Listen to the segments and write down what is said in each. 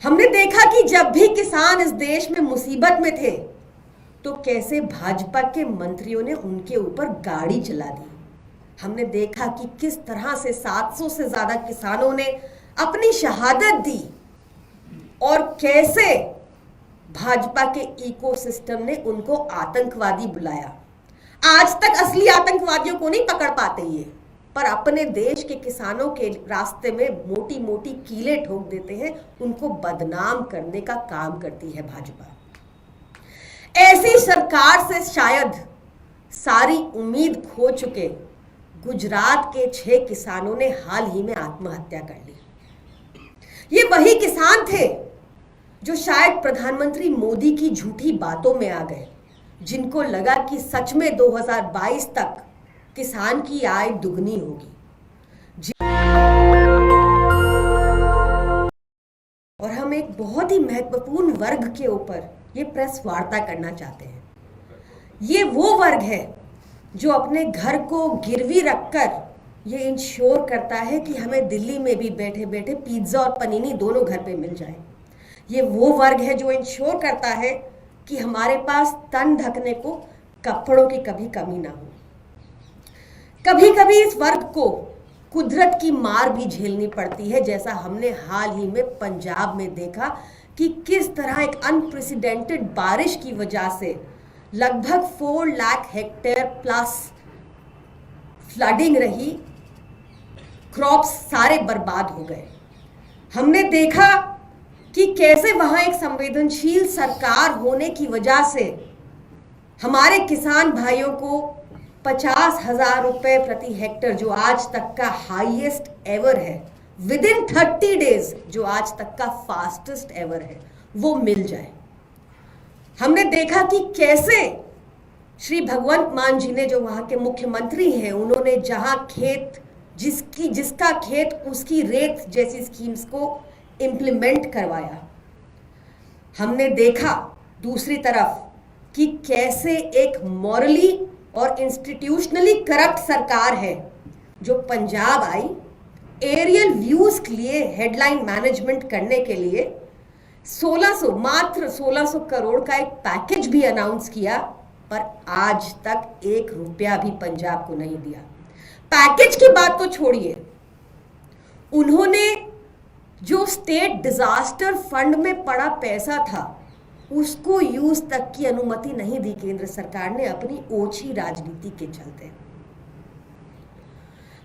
हमने देखा कि जब भी किसान इस देश में मुसीबत में थे तो कैसे भाजपा के मंत्रियों ने उनके ऊपर गाड़ी चला दी। हमने देखा कि किस तरह से 700 से ज्यादा किसानों ने अपनी शहादत दी और कैसे भाजपा के इकोसिस्टम ने उनको आतंकवादी बुलाया। आज तक असली आतंकवादियों को नहीं पकड़ पाते ये, पर अपने देश के किसानों के रास्ते में मोटी मोटी कीलें ठोक देते हैं, उनको बदनाम करने का काम करती है भाजपा। ऐसी सरकार से शायद सारी उम्मीद खो चुके गुजरात के 6 किसानों ने हाल ही में आत्महत्या कर ली। ये वही किसान थे जो शायद प्रधानमंत्री मोदी की झूठी बातों में आ गए, जिनको लगा कि सच में 2022 तक किसान की आय दुगनी होगी। और हम एक बहुत ही महत्वपूर्ण वर्ग के ऊपर ये प्रेस वार्ता करना चाहते हैं। ये वो वर्ग है जो अपने घर को गिरवी रखकर ये इंश्योर करता है कि हमें दिल्ली में भी बैठे बैठे पिज्जा और पनीनी दोनों घर पे मिल जाए। ये वो वर्ग है जो इंश्योर करता है कि हमारे पास तन ढकने को कपड़ों की कभी कमी ना हो। कभी कभी इस वर्ग को कुदरत की मार भी झेलनी पड़ती है, जैसा हमने हाल ही में पंजाब में देखा कि किस तरह एक अनप्रेसिडेंटेड बारिश की वजह से लगभग 4 लाख हेक्टेयर प्लस फ्लडिंग रही, क्रॉप्स सारे बर्बाद हो गए। हमने देखा कि कैसे वहां एक संवेदनशील सरकार होने की वजह से हमारे किसान भाइयों को 50,000 रुपए प्रति हेक्टर, जो आज तक का हाईएस्ट एवर है, विद इन 30 डेज जो आज तक का फास्टेस्ट एवर है, वो मिल जाए। हमने देखा कि कैसे श्री भगवंत मान जी ने, जो वहां के मुख्यमंत्री हैं, उन्होंने जहां खेत जिसका खेत उसकी रेत जैसी स्कीम्स को इंप्लीमेंट करवाया। हमने देखा दूसरी तरफ कि कैसे एक मॉरली और इंस्टीट्यूशनली करप्ट सरकार है जो पंजाब आई, एरियल व्यूज के लिए हेडलाइन मैनेजमेंट करने के लिए मात्र 1600 करोड़ का एक पैकेज भी अनाउंस किया, पर आज तक 1 रुपया भी पंजाब को नहीं दिया। पैकेज की बात तो छोड़िए, उन्होंने जो स्टेट डिजास्टर फंड में पड़ा पैसा था उसको यूज तक की अनुमति नहीं दी केंद्र सरकार ने, अपनी ओछी राजनीति के चलते।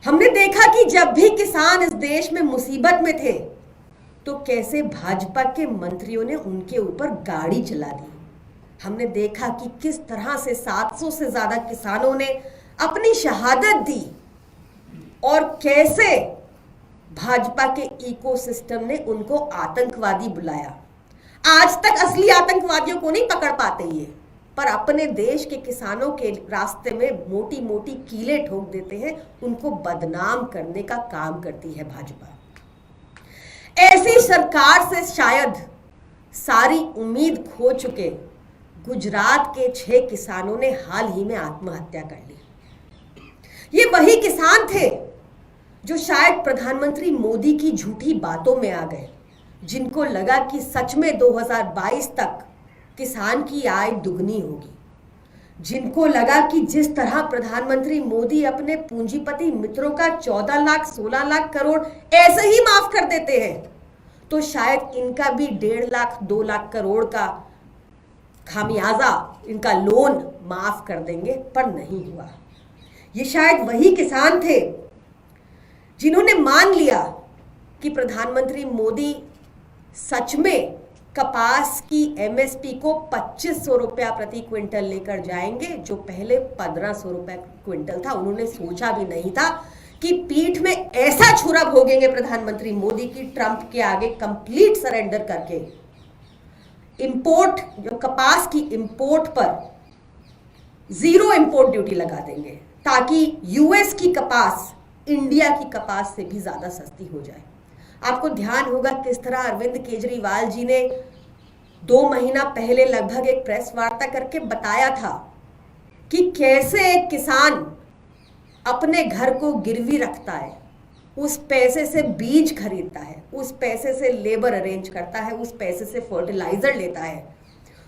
हमने देखा कि जब भी किसान इस देश में मुसीबत में थे तो कैसे भाजपा के मंत्रियों ने उनके ऊपर गाड़ी चला दी। हमने देखा कि किस तरह से 700 से ज्यादा किसानों ने अपनी शहादत दी और कैसे भाजपा के इकोसिस्टम ने उनको आतंकवादी बुलाया। आज तक असली आतंकवादियों को नहीं पकड़ पाते ये, पर अपने देश के किसानों के रास्ते में मोटी मोटी कीलें ठोक देते हैं, उनको बदनाम करने का काम करती है भाजपा। ऐसी सरकार से शायद सारी उम्मीद खो चुके गुजरात के 6 किसानों ने हाल ही में आत्महत्या कर ली। ये वही किसान थे जो शायद प्रधानमंत्री मोदी की झूठी बातों में आ गए, जिनको लगा कि सच में 2022 तक किसान की आय दुगनी होगी, जिनको लगा कि जिस तरह प्रधानमंत्री मोदी अपने पूंजीपति मित्रों का 14 लाख 16 लाख करोड़ ऐसे ही माफ कर देते हैं, तो शायद इनका भी 1.5 लाख 2 लाख करोड़ का खामियाजा, इनका लोन माफ कर देंगे, पर नहीं हुआ। ये शायद वही किसान थे जिन्होंने मान लिया कि प्रधानमंत्री मोदी सच में कपास की एमएसपी को 2500 रुपया प्रति क्विंटल लेकर जाएंगे, जो पहले 1500 रुपया क्विंटल था। उन्होंने सोचा भी नहीं था कि पीठ में ऐसा छुरा भोगेंगे प्रधानमंत्री मोदी की, ट्रंप के आगे कंप्लीट सरेंडर करके इंपोर्ट, जो कपास की इंपोर्ट पर 0 इंपोर्ट ड्यूटी लगा देंगे, ताकि यूएस की कपास इंडिया की कपास से भी ज्यादा सस्ती हो जाए। आपको ध्यान होगा किस तरह अरविंद केजरीवाल जी ने 2 महीना पहले लगभग एक प्रेस वार्ता करके बताया था कि कैसे एक किसान अपने घर को गिरवी रखता है उस पैसे से बीज खरीदता है, उस पैसे से लेबर अरेंज करता है, उस पैसे से फर्टिलाइजर लेता है,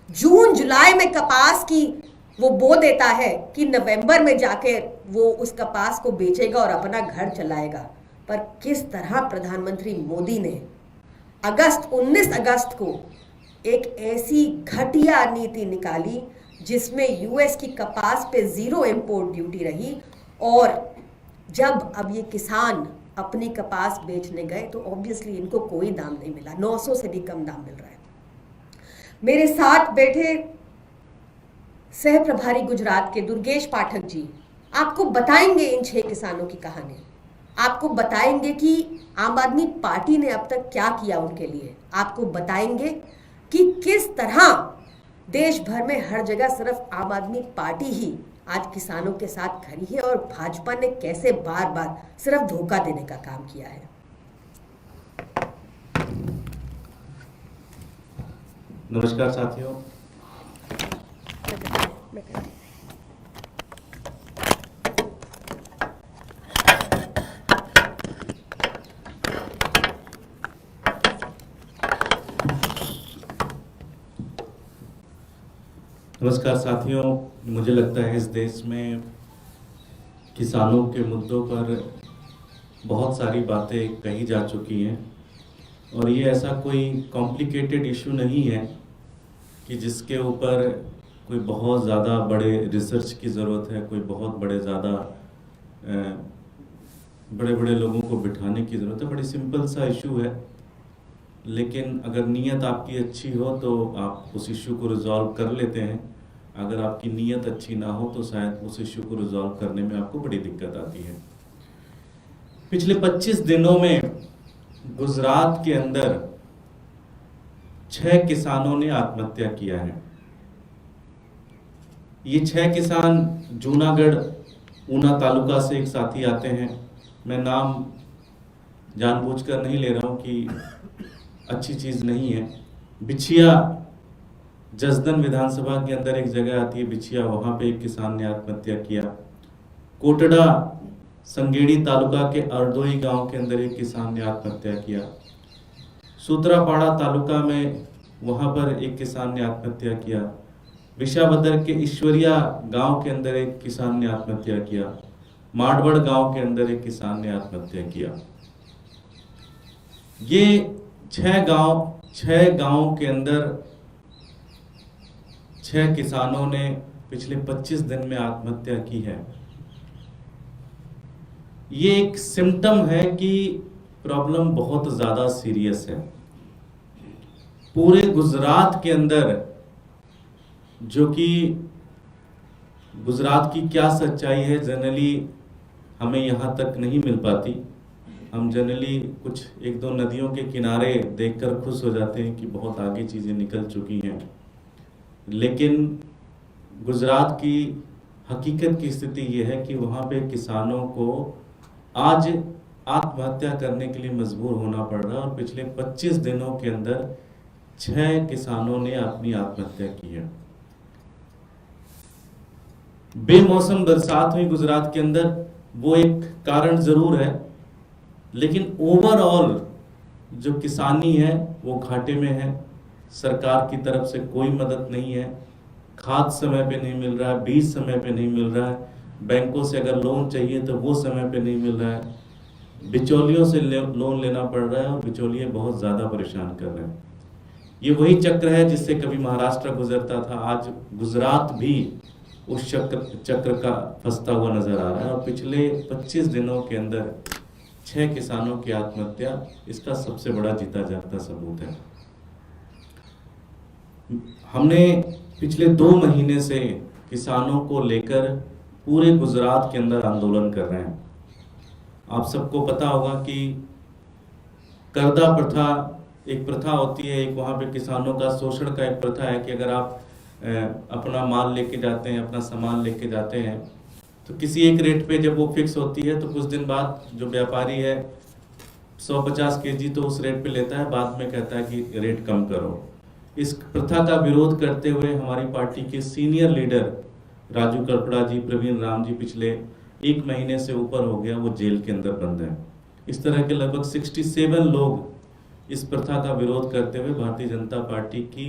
जून जुलाई में कपास की वो बो देता है कि नवंबर में जाके वो उस कपास को बेचेगा और अपना घर चलाएगा। पर किस तरह प्रधानमंत्री मोदी ने 19 अगस्त को एक ऐसी घटिया नीति निकाली जिसमें यूएस की कपास पे 0 इंपोर्ट ड्यूटी रही, और जब अब ये किसान अपनी कपास बेचने गए तो ऑब्वियसली इनको कोई दाम नहीं मिला, 900 से भी कम दाम मिल रहा है। मेरे साथ बैठे सह प्रभारी गुजरात के दुर्गेश पाठक जी आपको बताएंगे इन 6 किसानों की कहानी, आपको बताएंगे कि आम आदमी पार्टी ने अब तक क्या किया उनके लिए, आपको बताएंगे कि किस तरह देश भर में हर जगह सिर्फ आम आदमी पार्टी ही आज किसानों के साथ खड़ी है और भाजपा ने कैसे बार बार सिर्फ धोखा देने का काम किया है। नमस्कार साथियों, मुझे लगता है इस देश में किसानों के मुद्दों पर बहुत सारी बातें कही जा चुकी हैं और ये ऐसा कोई कॉम्प्लिकेटेड इशू नहीं है कि जिसके ऊपर कोई बहुत ज़्यादा बड़े रिसर्च की ज़रूरत है, कोई बहुत बड़े बड़े लोगों को बिठाने की ज़रूरत है। बड़ी सिंपल सा इशू है, लेकिन अगर नीयत आपकी अच्छी हो तो आप उस इशू को रिजॉल्व कर लेते हैं। अगर आपकी नीयत अच्छी ना हो तो शायद उस इशू को रिजॉल्व करने में आपको बड़ी दिक्कत आती है। पिछले 25 दिनों में गुजरात के अंदर 6 किसानों ने आत्महत्या किया है। ये 6 किसान जूनागढ़ ऊना तालुका से एक साथी आते हैं। मैं नाम जानबूझकर नहीं ले रहा हूं कि अच्छी चीज नहीं है। बिछिया जसदन विधानसभा के अंदर एक जगह आती है बिछिया, वहां पे एक किसान ने आत्महत्या किया। कोटड़ा संगेड़ी तालुका के अर्दोई गांव के अंदर एक किसान ने आत्महत्या किया। सूत्रापाड़ा तालुका में वहां पर एक किसान ने आत्महत्या किया। विशाभद्र के ईश्वरिया गांव के अंदर एक किसान ने आत्महत्या किया। माडवड़ गांव के अंदर एक किसान ने आत्महत्या किया। ये 6 गांव के अंदर 6 किसानों ने पिछले 25 दिन में आत्महत्या की है। ये एक सिम्टम है कि प्रॉब्लम बहुत ज्यादा सीरियस है। पूरे गुजरात के अंदर, जो कि गुजरात की क्या सच्चाई है जनरली हमें यहाँ तक नहीं मिल पाती। हम जनरली कुछ 1-2 नदियों के किनारे देखकर खुश हो जाते हैं कि बहुत आगे चीजें निकल चुकी हैं, लेकिन गुजरात की हकीकत की स्थिति ये है कि वहाँ पे किसानों को आज आत्महत्या करने के लिए मजबूर होना पड़ रहा है। और पिछले 25 दिनों के अंदर 6 किसानों ने अपनी आत्महत्या की है। बेमौसम बरसात हुई गुजरात के अंदर, वो एक कारण जरूर है, लेकिन ओवरऑल जो किसानी है वो घाटे में है। सरकार की तरफ से कोई मदद नहीं है, खाद समय पे नहीं मिल रहा है, बीज समय पे नहीं मिल रहा है, बैंकों से अगर लोन चाहिए तो वो समय पे नहीं मिल रहा है, बिचौलियों से लोन लेना पड़ रहा है और बिचौलिए बहुत ज़्यादा परेशान कर रहे हैं। ये वही चक्र है जिससे कभी महाराष्ट्र गुजरता था, आज गुजरात भी उस चक्र का फंसता हुआ नजर आ रहा है। और पिछले 25 दिनों के अंदर 6 किसानों की आत्महत्या इसका सबसे बड़ा जीता जागता सबूत है। हमने पिछले 2 महीने से किसानों को लेकर पूरे गुजरात के अंदर आंदोलन कर रहे हैं। आप सबको पता होगा कि करदा प्रथा एक प्रथा होती है, एक वहाँ पे किसानों का शोषण का एक प्रथा है कि अगर आप अपना माल लेके जाते हैं, अपना सामान लेके जाते हैं, तो किसी एक रेट पे जब वो फिक्स होती है तो कुछ दिन बाद जो व्यापारी है 150 केजी तो उस रेट पे लेता है, बाद में कहता है कि रेट कम करो। इस प्रथा का विरोध करते हुए हमारी पार्टी के सीनियर लीडर राजू करपड़ा जी, प्रवीण राम जी पिछले 1 महीने से ऊपर हो गया वो जेल के अंदर बंद है। इस तरह के लगभग 67 लोग इस प्रथा का विरोध करते हुए भारतीय जनता पार्टी की,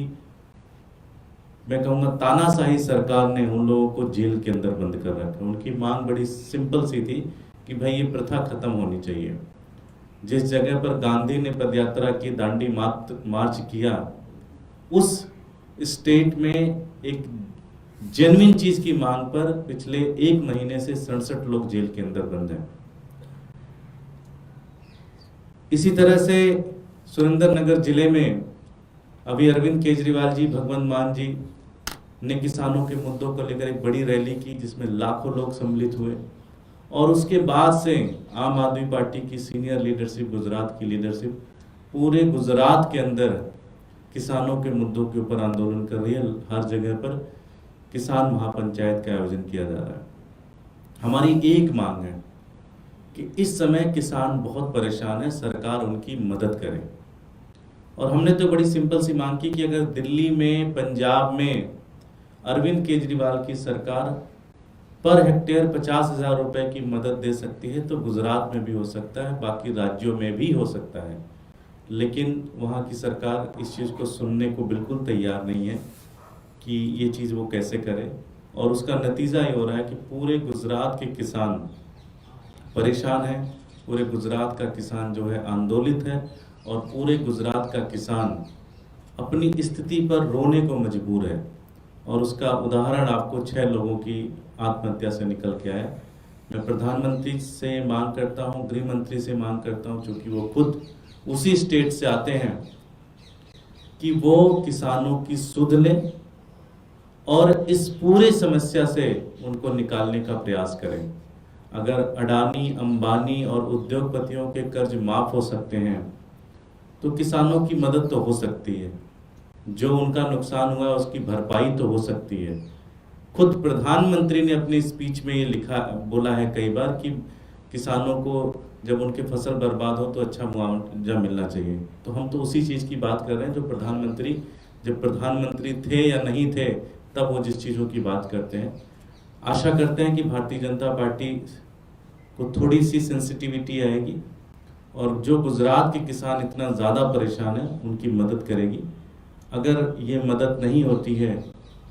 मैं कहूँगा, तानाशाही सरकार ने उन लोगों को जेल के अंदर बंद कर रखा। उनकी मांग बड़ी सिंपल सी थी कि भाई ये प्रथा खत्म होनी चाहिए। जिस जगह पर गांधी ने पदयात्रा की, दांडी मार्च किया, उस स्टेट में एक जेन्युइन चीज की मांग पर पिछले 1 महीने से 67 लोग जेल के अंदर बंद हैं। इसी तरह से सुरेंद्रनगर जिले में अभी अरविंद केजरीवाल जी, भगवंत मान जी ने किसानों के मुद्दों को लेकर एक बड़ी रैली की जिसमें लाखों लोग सम्मिलित हुए, और उसके बाद से आम आदमी पार्टी की सीनियर लीडरशिप, गुजरात की लीडरशिप पूरे गुजरात के अंदर किसानों के मुद्दों के ऊपर आंदोलन कर रही है। हर जगह पर किसान महापंचायत का आयोजन किया जा रहा है। हमारी एक मांग है कि इस समय किसान बहुत परेशान है, सरकार उनकी मदद करे। और हमने तो बड़ी सिंपल सी मांग की कि अगर दिल्ली में, पंजाब में अरविंद केजरीवाल की सरकार पर हेक्टेयर 50,000 रुपए की मदद दे सकती है तो गुजरात में भी हो सकता है, बाकी राज्यों में भी हो सकता है। लेकिन वहाँ की सरकार इस चीज़ को सुनने को बिल्कुल तैयार नहीं है कि ये चीज़ वो कैसे करे, और उसका नतीजा ये हो रहा है कि पूरे गुजरात के किसान परेशान है, पूरे गुजरात का किसान जो है आंदोलित है, और पूरे गुजरात का किसान अपनी स्थिति पर रोने को मजबूर है। और उसका उदाहरण आपको 6 लोगों की आत्महत्या से निकल के आया। मैं प्रधानमंत्री से मांग करता हूँ, गृह मंत्री से मांग करता हूँ, क्योंकि वो खुद उसी स्टेट से आते हैं, कि वो किसानों की सुध लें और इस पूरे समस्या से उनको निकालने का प्रयास करें। अगर अडानी, अंबानी और उद्योगपतियों के कर्ज माफ हो सकते हैं तो किसानों की मदद तो हो सकती है, जो उनका नुकसान हुआ उसकी भरपाई तो हो सकती है। खुद प्रधानमंत्री ने अपनी स्पीच में ये बोला है कई बार कि किसानों को जब उनके फसल बर्बाद हो तो अच्छा मुआवजा मिलना चाहिए। तो हम तो उसी चीज़ की बात कर रहे हैं जो प्रधानमंत्री, जब प्रधानमंत्री थे या नहीं थे तब वो जिस चीज़ों की बात करते हैं। आशा करते हैं कि भारतीय जनता पार्टी को थोड़ी सी सेंसिटिविटी आएगी और जो गुजरात के किसान इतना ज़्यादा परेशान है उनकी मदद करेगी। अगर ये मदद नहीं होती है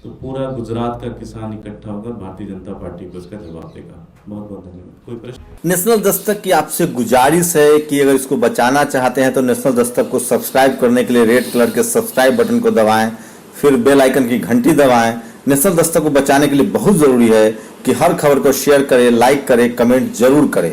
तो पूरा गुजरात का किसान इकट्ठा होकर भारतीय जनता पार्टी को इसका जवाब देगा। बहुत बहुत धन्यवाद। कोई प्रश्न? नेशनल दस्तक की आपसे गुजारिश है कि अगर इसको बचाना चाहते हैं तो नेशनल दस्तक को सब्सक्राइब करने के लिए रेड कलर के सब्सक्राइब बटन को दबाएं, फिर बेल आइकन की घंटी दबाएं। नेशनल दस्तक को बचाने के लिए बहुत जरूरी है कि हर खबर को शेयर करें, लाइक करें, कमेंट जरूर करें।